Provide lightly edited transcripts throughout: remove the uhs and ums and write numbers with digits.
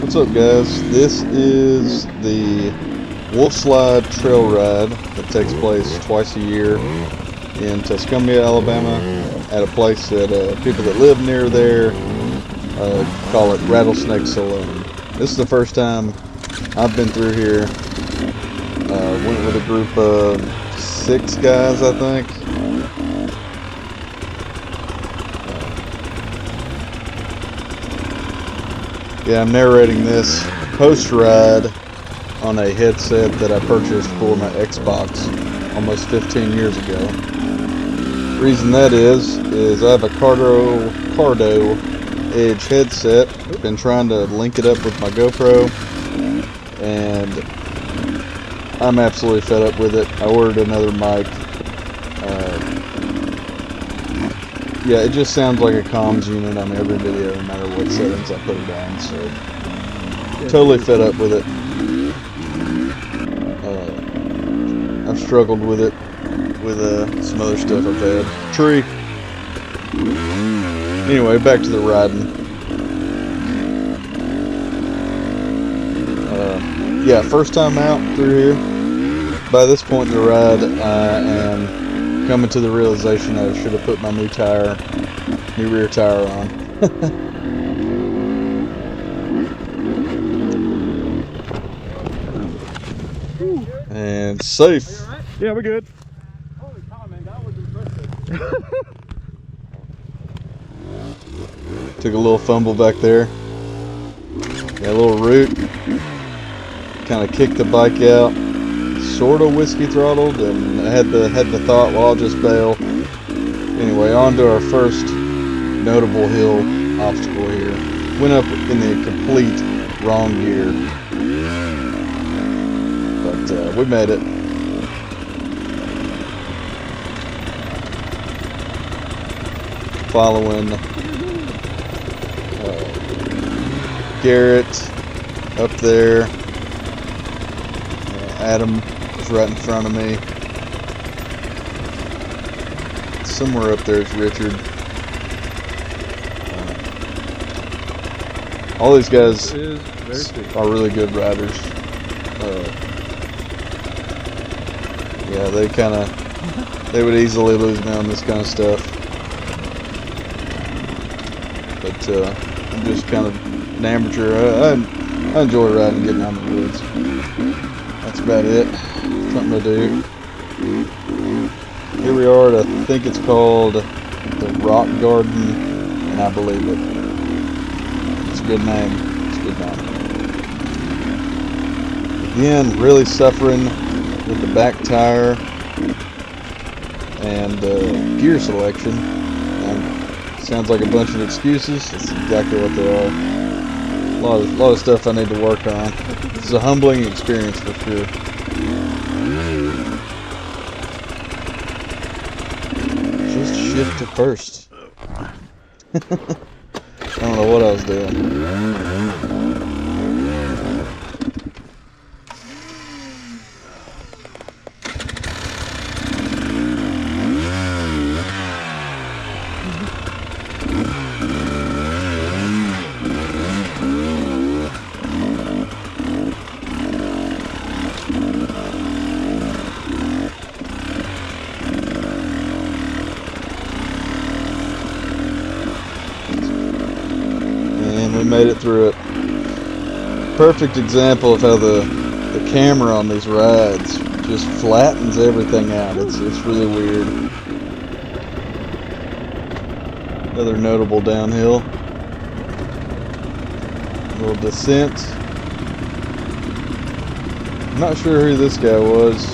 What's up, guys? This is the Wolfslide Trailride that takes place twice a year in Tuscumbia, Alabama, at a place that people that live near there call it Rattlesnake Saloon. This is the first time I've been through here. Went with a group of 6 guys, I think. Yeah, I'm narrating this post-ride on a headset that I purchased for my Xbox almost 15 years ago. Reason that is I have a Cardo Edge headset. Been trying to link it up with my GoPro, and I'm absolutely fed up with it. I ordered another mic. Yeah, it just sounds like a comms unit on every video, no matter what settings I put it on. So, totally fed up with it. I've struggled with it with some other stuff I've had. Tree. Anyway, back to the riding. Yeah, first time out through here. By this point in the ride, I am coming to the realization I should have put my new rear tire on. And safe. Yeah, we're good. Holy cow, man, that was impressive. Took a little fumble back there. Got a little root. Kind of kicked the bike out. Sort of whiskey throttled, and I had the thought, well, I'll just bail. Anyway, on to our first notable hill obstacle here. Went up in the complete wrong gear, but we made it. Following Garrett up there. Adam was right in front of me. Somewhere up there is Richard. All these guys are really good riders. Yeah, they would easily lose me on this kind of stuff. But I'm just kind of an amateur. I enjoy riding, getting out in the woods. That's about it. Something to do. Here we are at, I think it's called the Rock Garden, and I believe it. It's a good name. It's a good name. Again, really suffering with the back tire and gear selection. Sounds like a bunch of excuses. That's exactly what they are. A lot of stuff I need to work on. It's a humbling experience for sure. Just shift to first. I don't know what I was doing. We made it through it. Perfect example of how the camera on these rides just flattens everything out. It's really weird. Another notable downhill. A little descent. I'm not sure who this guy was.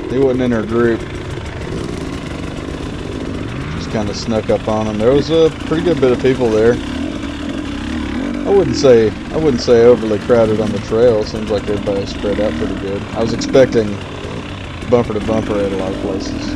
He wasn't in our group. Just kind of snuck up on him. There was a pretty good bit of people there. I wouldn't say overly crowded on the trail. Seems like everybody's spread out pretty good. I was expecting bumper to bumper at a lot of places.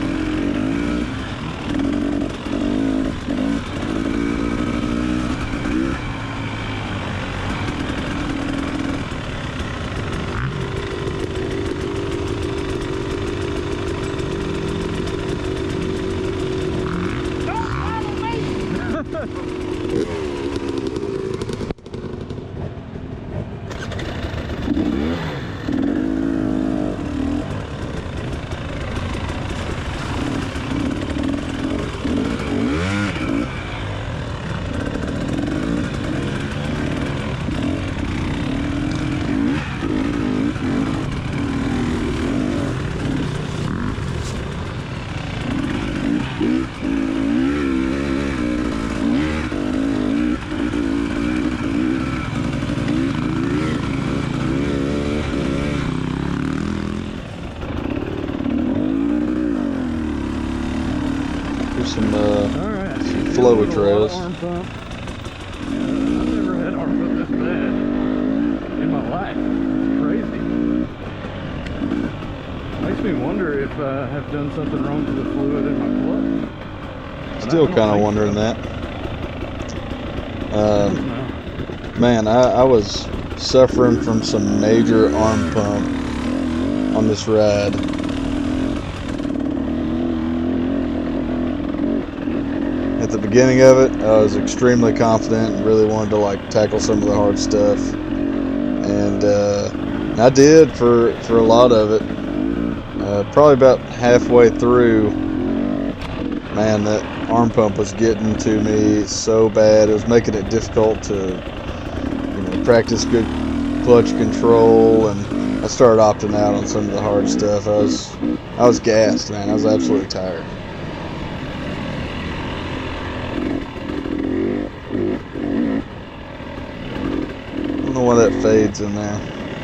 some Alright, flowy trails. Arm pump. I've never had arm pump this bad in my life. It's crazy. Makes me wonder if I have done something wrong to the fluid in my clutch. But Still kind of wondering so. that. Man, I was suffering from some major arm pump on this ride. At the beginning of it, I was extremely confident and really wanted to like tackle some of the hard stuff, and I did for a lot of it. Probably about halfway through, man, that arm pump was getting to me so bad. It was making it difficult to, practice good clutch control, and I started opting out on some of the hard stuff. I was gassed, man. I was absolutely tired. I don't know why that fades in there.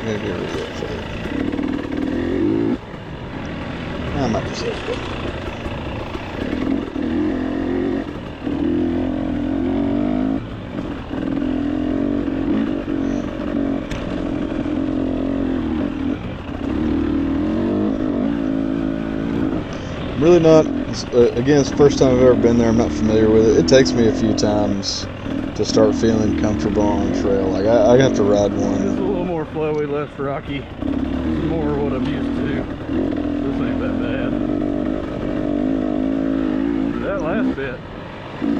Maybe get rid of that fade. I might just let it go. Really not, again, it's the first time I've ever been there. I'm not familiar with it. It takes me a few times to start feeling comfortable on a trail. Like, I have to ride one. It's a little more flowy, less rocky. It's more what I'm used to. This ain't that bad. That last bit,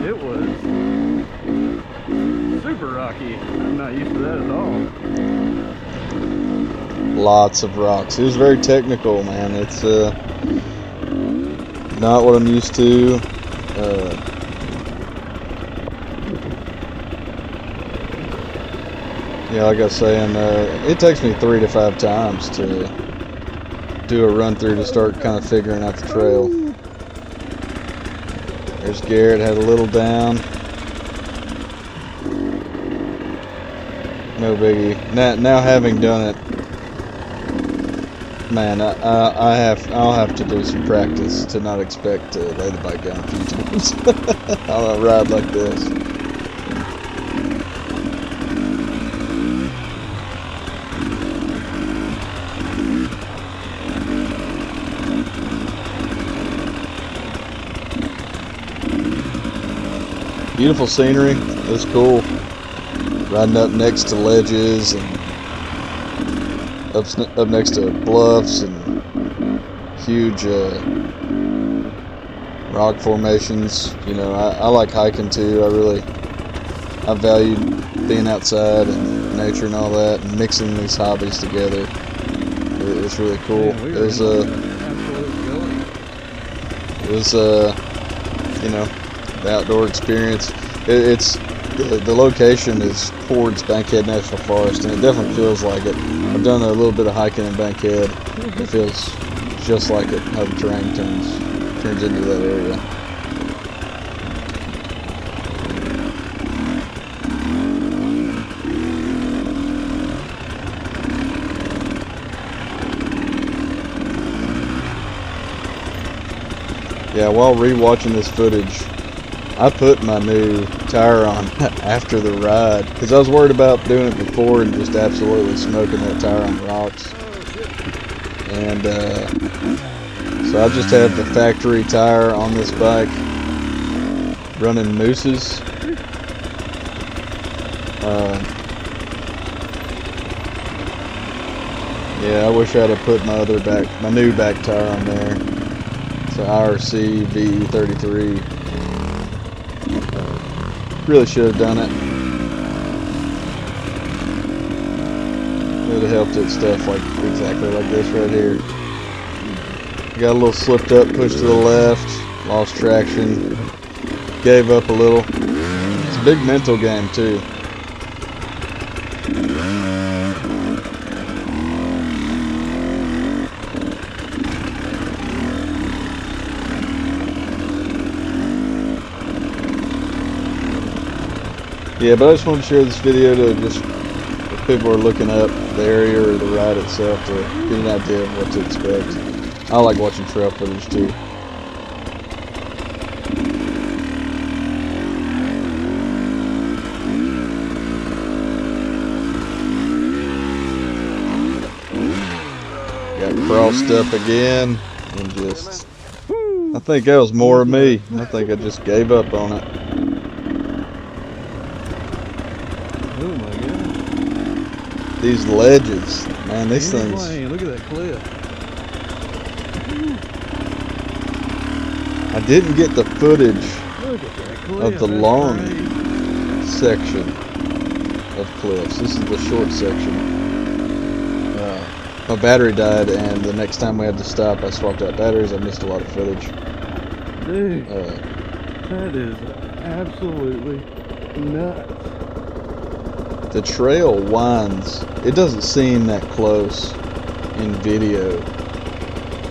it was super rocky. I'm not used to that at all. Lots of rocks. It was very technical, man. It's, not what I'm used to. Yeah, like I was saying, it takes me 3 to 5 times to do a run through to start kind of figuring out the trail. There's Garrett, had a little down. No biggie. Now having done it, man, I'll have to do some practice to not expect to lay the bike down a few times on a ride like this. Beautiful scenery. It was cool. Riding up next to ledges and up next to bluffs and huge rock formations. I like hiking too. I value being outside and nature and all that, and mixing these hobbies together. It's really cool. Man, The outdoor experience. It's the location is towards Bankhead National Forest, and it definitely feels like it. I've done a little bit of hiking in Bankhead. It feels just like it, how the terrain turns into that area. Yeah, while rewatching this footage, I put my new tire on after the ride because I was worried about doing it before and just absolutely smoking that tire on rocks. And so I just have the factory tire on this bike, running Mooses. Yeah, I wish I'd have put my new back tire on there. It's an IRC V33. Really should have done it. It would have helped it stuff like exactly like this right here. Got a little slipped up, pushed to the left, lost traction, gave up a little. It's a big mental game too. Yeah, but I just wanted to share this video to just, if people are looking up the area or the ride itself, to get an idea of what to expect. I like watching trail footage too. crossed up again and just, I think that was more of me. I think I just gave up on it. Oh my god. These ledges, man, these things. Look at that cliff. I didn't get the footage Look at that cliff. of the That's long crazy. section of cliffs. This is the short section. My battery died, and the next time we had to stop, I swapped out batteries. I missed a lot of footage. Dude, that is absolutely nuts. The trail winds. It doesn't seem that close in video,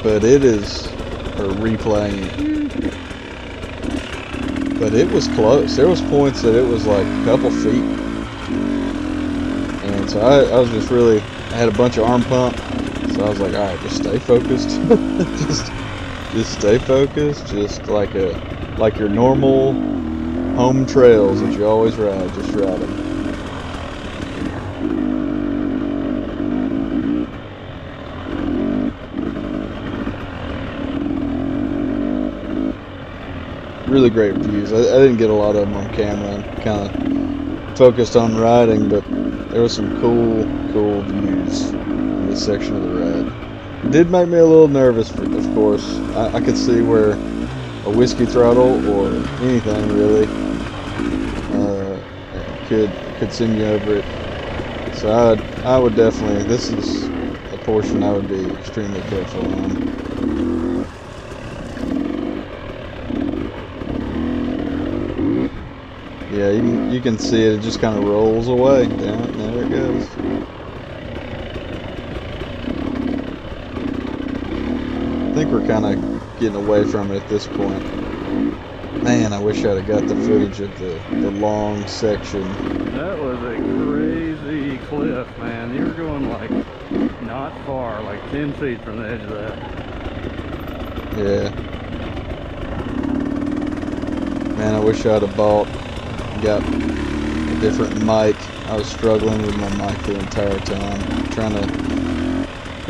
but it is, or replaying it. But it was close. There was points that it was like a couple feet. And so I was just really, I had a bunch of arm pump. So I was like, all right, just stay focused. just stay focused. Just like your normal home trails that you always ride. Just ride them. Really great views. I didn't get a lot of them on camera. I'm kind of focused on riding, but there was some cool views in this section of the ride. It did make me a little nervous, of course. I could see where a whiskey throttle or anything really could send you over it. So I would definitely. This is a portion I would be extremely careful on. Yeah, you can see it just kind of rolls away. Down, there it goes. I think we're kind of getting away from it at this point. Man, I wish I'd have got the footage of the long section. That was a crazy cliff, man. You were going like not far, like 10 feet from the edge of that. Yeah. Man, I wish I'd have got a different mic. I was struggling with my mic the entire time. Trying to,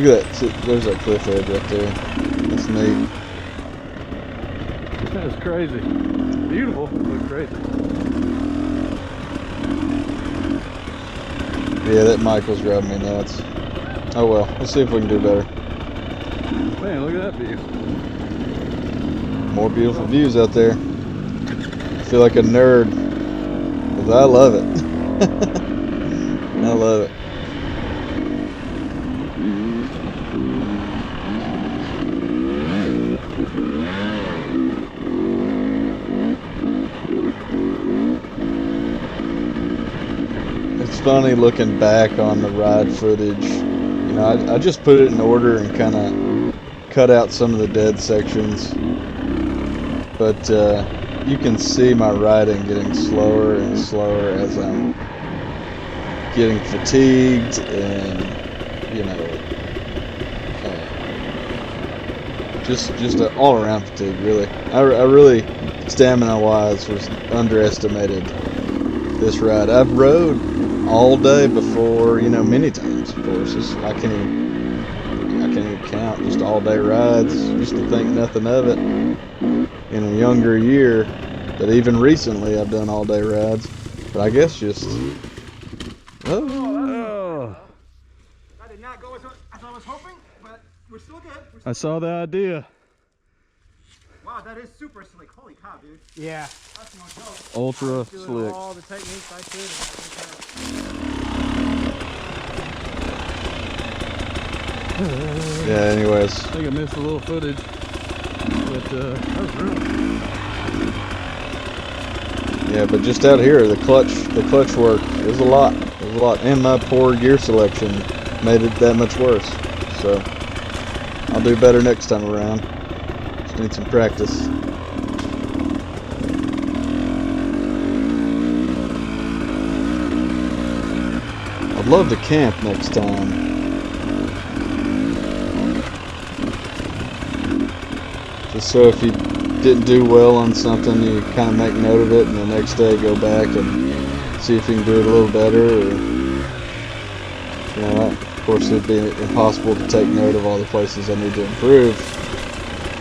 look at that. See, there's that cliff edge right there. That's neat. That's crazy. Beautiful, but crazy. Yeah, that mic was driving me nuts. Oh well, let's see if we can do better. Man, look at that view. More beautiful views out there. I feel like a nerd, because I love it. I love it. It's funny looking back on the ride footage. You know, I just put it in order and kind of cut out some of the dead sections. But you can see my riding getting slower and slower as I'm getting fatigued and, you know, just an all-around fatigue, really. I really, stamina-wise, was underestimated this ride. I've rode all day before, you know, many times, of course. I can't even count, just all-day rides. Used to think nothing of it in a younger year, but even recently I've done all-day rides. But I guess just, Oh. That did not go as I was hoping, but we're still good. I saw the idea. Wow, that is super slick. Holy cow, dude. Yeah. That's no joke. Ultra Doing slick. all the techniques I could. yeah, anyways. I think I missed a little footage, but that was real. Yeah, but just out here, the clutch work is a lot. There's a lot, and my poor gear selection made it that much worse. So I'll do better next time around. Just need some practice. I'd love to camp next time. Just so if you didn't do well on something, you kind of make note of it, and the next day go back and see if you can do it a little better. Or, you know, Of course, it'd be impossible to take note of all the places I need to improve.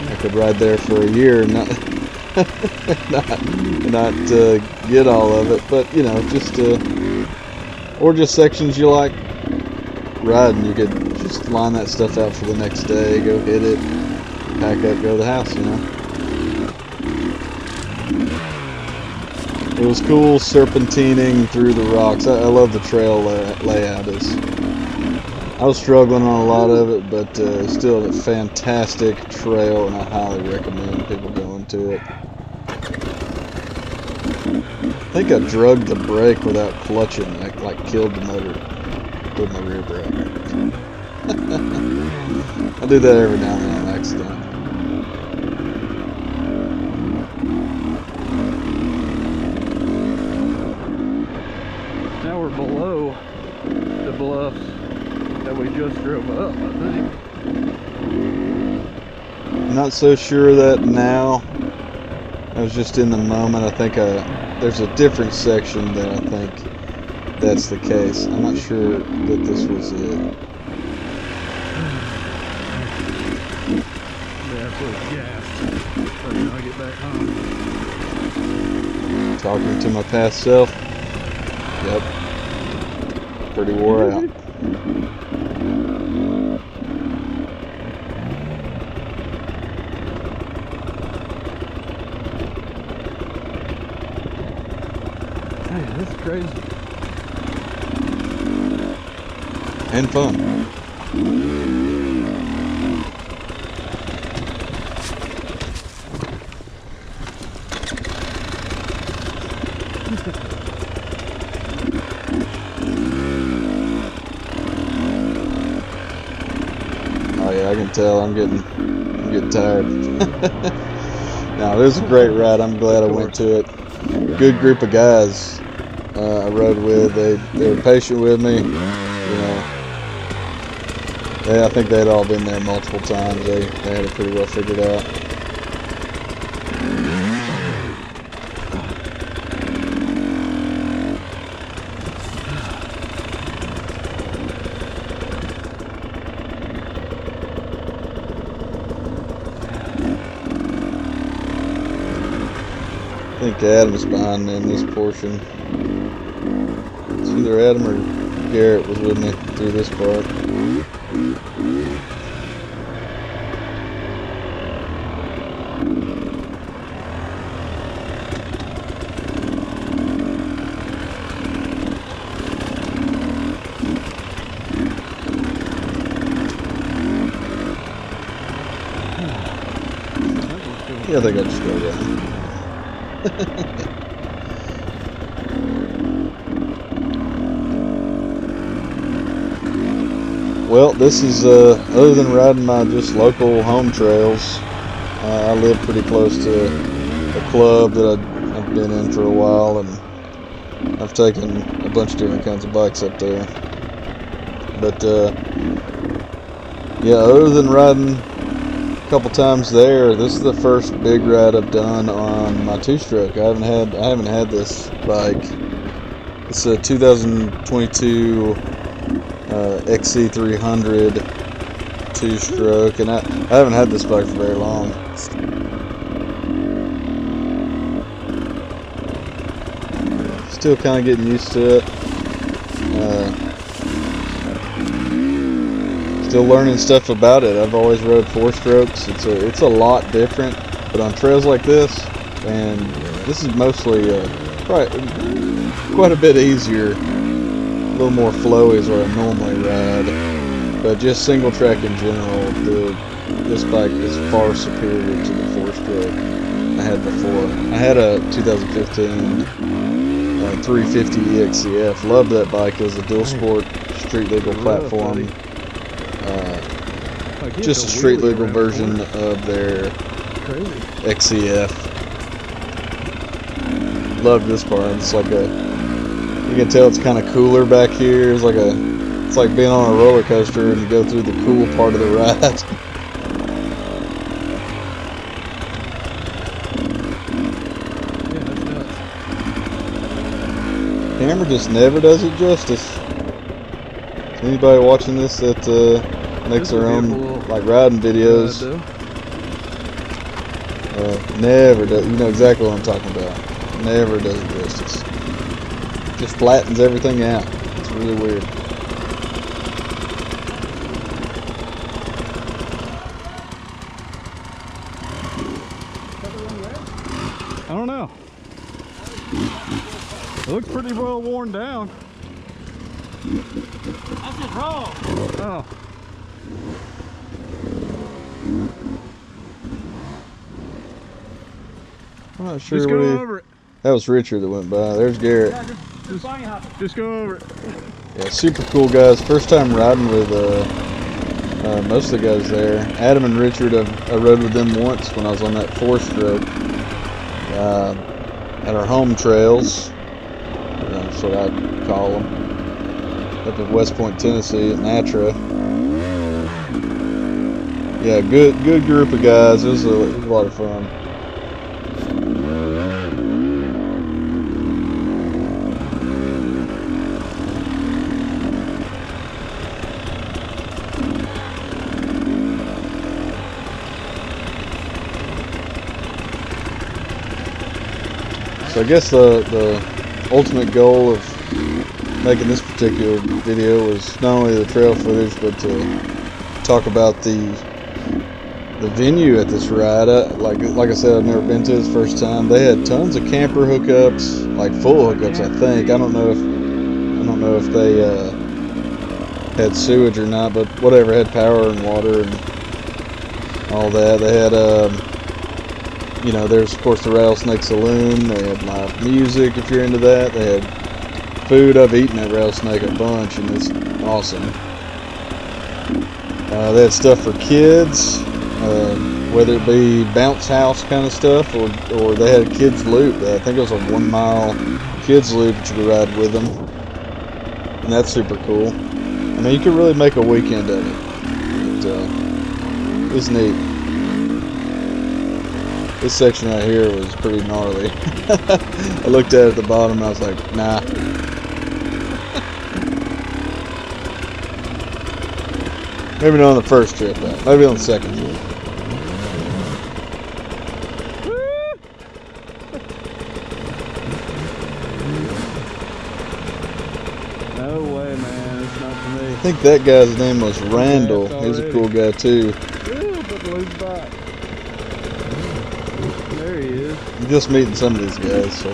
I could ride there for a year and not get all of it, but you know, just or just sections you like riding. You could just line that stuff out for the next day, go hit it, pack up, go to the house. You know, it was cool serpentining through the rocks. I love the trail layout. I was struggling on a lot of it, but still a fantastic trail, and I highly recommend people going to it. I think I drugged the brake without clutching. I like killed the motor with my rear brake. I do that every now and then on accident. Now we're below the bluffs that we just drove up, I think. I'm not so sure of that now. I was just in the moment. I think there's a different section that I think that's the case. I'm not sure that this was it. Yeah, I feel gassed by the time I get back home. Talking to my past self. Yep. Pretty wore out. Hey, this is crazy. And fun. Oh yeah, I can tell I'm getting tired. No, it was a great ride. I'm glad I went to it. Good group of guys I rode with. They were patient with me. You know, I think they'd all been there multiple times. They had it pretty well figured out. I think Adam's behind me in this portion. It's either Adam or Garrett was with me through this part. Yeah, I think I'll just go down. Well, this is other than riding my just local home trails, I live pretty close to a club that I've been in for a while, and I've taken a bunch of different kinds of bikes up there. But yeah, other than riding a couple times there, this is the first big ride I've done on my two-stroke. I haven't had this bike. It's a 2022 XC300 two-stroke, and I haven't had this bike for very long. Still kind of getting used to it. Still learning stuff about it. I've always rode four-strokes. It's a lot different, but on trails like this, and this is mostly probably quite a bit easier. A little more flowy is where I normally ride, but just single track in general, this bike is far superior to the four-stroke I had before. I had a 2015 350 EXCF. Loved that bike. It was a dual sport street legal platform. Just a street legal version of their XCF. Love this part. It's like you can tell it's kind of cooler back here. It's like being on a roller coaster and you go through the cool part of the ride. Camera just never does it justice. Anybody watching this that makes their own like riding videos, never does. You know exactly what I'm talking about. Never does it justice. Just flattens everything out. It's really weird. I don't know. It looks pretty well worn down. That's just wrong. Oh. I'm not sure. Just go over it. That was Richard that went by. There's Garrett. Yeah, Just go over it. Yeah, super cool guys. First time riding with most of the guys there. Adam and Richard, I rode with them once when I was on that 4-stroke at our home trails. That's what I'd call them. Up in West Point, Tennessee at Natra. Yeah, good group of guys. It was a lot of fun. So I guess the ultimate goal of making this particular video was not only the trail footage, but to talk about the venue at this ride. Like I said, I've never been to this first time. They had tons of camper hookups, like full hookups. I think I don't know if they had sewage or not, but whatever, had power and water and all that. They had you know, there's of course the Rattlesnake Saloon. They had live music if you're into that. They had food. I've eaten at Rattlesnake a bunch, and it's awesome. They had stuff for kids, whether it be bounce house kind of stuff, or they had a kids loop. I think it was a 1 mile kids loop that you could ride with them, and that's super cool. I mean, you could really make a weekend of it. It's neat. This section right here was pretty gnarly. I looked at it at the bottom and I was like, nah. Maybe not on the first trip, though. Maybe on the second trip. No way, man. It's not for me. I think that guy's name was Randall. He was a cool guy, too. There he is. I'm just meeting some of these guys, so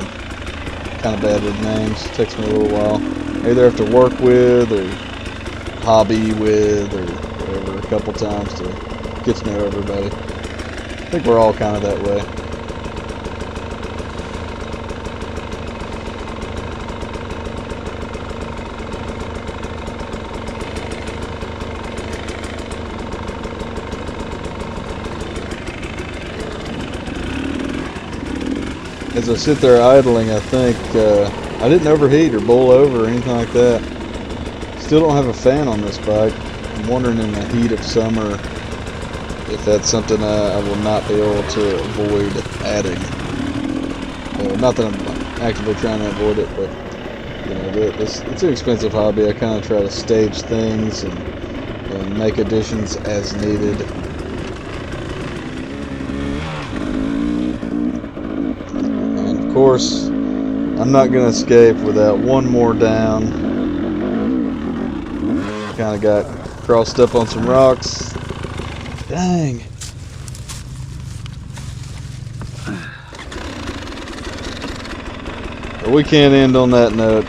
kind of bad with names. It takes me a little while. Either have to work with or hobby with or whatever a couple times to get to know everybody. I think we're all kind of that way. As I sit there idling, I think I didn't overheat or boil over or anything like that. Still don't have a fan on this bike. I'm wondering in the heat of summer if that's something I will not be able to avoid adding. Not that I'm actively trying to avoid it, but you know, it's an expensive hobby. I kind of try to stage things and make additions as needed. Of course, I'm not going to escape without one more down. Kind of got crossed up on some rocks. Dang. But we can't end on that note.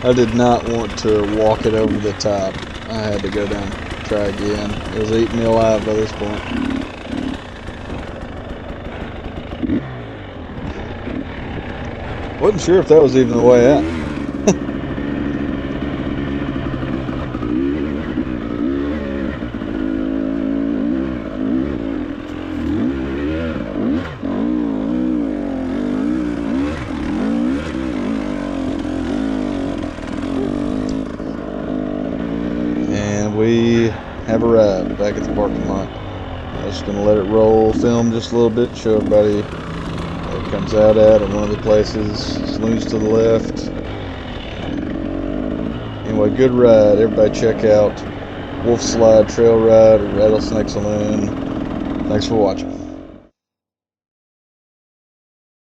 I did not want to walk it over the top. I had to go down and try again. It was eating me alive by this point. Wasn't sure if that was even the way out. And we have arrived back at the parking lot. I'm just going to let it roll, film just a little bit, show everybody it comes out at one of the places. Saloon's to the left. Anyway, good ride. Everybody check out Wolfslide Trailride or Rattlesnake Saloon. Thanks for watching.